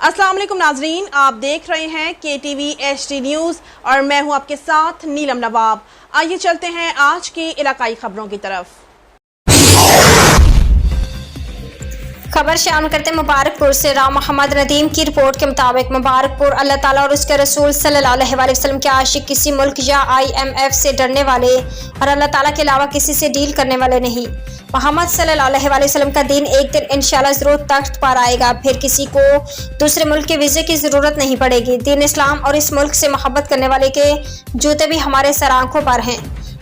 अस्सलाम वालेकुम नाजरीन, आप देख रहे हैं KTV HD न्यूज़ और मैं हूं आपके साथ नीलम नवाब। आइए चलते हैं आज की इलाकाई खबरों की तरफ। खबर शामिल करते मुबारकपुर से। राव मोहम्मद नदीम की रिपोर्ट के मुताबिक मुबारकपुर अल्लाह ताला और उसके रसूल सल्लल्लाहु अलैहि वसल्लम के आशिक किसी मुल्क या IMF से डरने वाले और अल्लाह ताला के अलावा किसी से डील करने वाले नहीं। मोहम्मद सल्लल्लाहु अलैहि वसल्लम का दीन एक दिन इंशाअल्लाह ज़रूर तख्त पर आएगा, फिर किसी को दूसरे मुल्क के वीज़े की ज़रूरत नहीं पड़ेगी। दीन इस्लाम और इस मुल्क से मोहब्बत करने वाले के जूते भी हमारे सर आंखों पर हैं।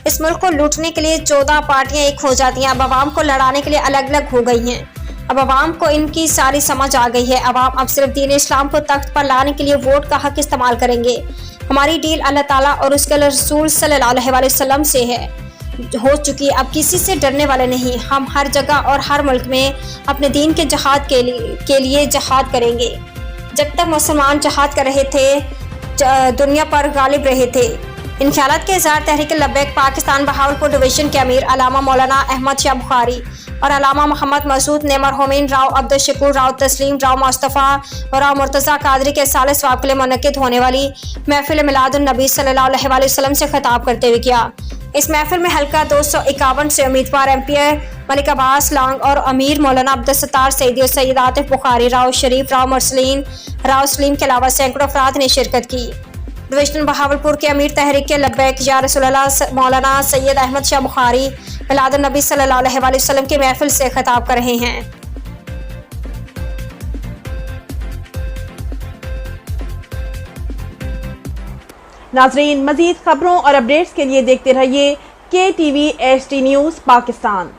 इस मुल्क को लूटने के लिए 14 पार्टियाँ एक हो जाती हैं, अब अवाम को लड़ाने के लिए अलग अलग हो गई हैं। अब अवाम को इनकी सारी समझ आ गई है। अवाम अब सिर्फ दीन इस्लाम को तख्त पर लाने के लिए वोट का हक इस्तेमाल करेंगे। हमारी डील अल्लाह ताला और उसके रसूल सल्लल्लाहु अलैहि वसल्लम से हो चुकी, अब किसी से डरने वाले नहीं। हम हर जगह और हर मुल्क में अपने दीन के जहाद के लिए जहाद करेंगे। जब तक मुसलमान जहाद कर रहे थे, दुनिया पर गालिब रहे थे। इन ख्यालात के इज़हार तहरीक लब्बैक पाकिस्तान बहावलपुर डिवीज़न के अमीर अलामा मौलाना अहमद शाह बुखारी और अलामा मोहम्मद मसूद नेमर होमीन राव अब्दुल शकूर राव तस्लीम राव मुस्तफ़ा और राव मुर्तज़ा कादरी के साल सवाब के लिए मुनक़िद होने वाली महफिल मिलादुन नबी सल्लल्लाहु अलैहि वसल्लम से खिताब करते हुए किया। इस महफिल में हल्का 251 से उम्मीदवार MP मलिक अब्बास लांग और अमीर मौलाना अब्दुल सत्तार सईदी और सैयद आतिफ बुखारी राव शरीफ राव मुरसलीन राव सलीम के अलावा सैकड़ों अफराद ने शिरकत की। डिवीज़न बहावलपुर के अमीर तहरीक लब्बैक या रसूलुल्लाह मौलाना सैयद अहमद शाह बुखारी मिलादुन नबी सल्लल्लाहु अलैहि वसल्लम की महफिल से खिताब कर रहे हैं। नाजरीन, मजीद खबरों और अपडेट्स के लिए देखते रहिए KTV HD न्यूज़ पाकिस्तान।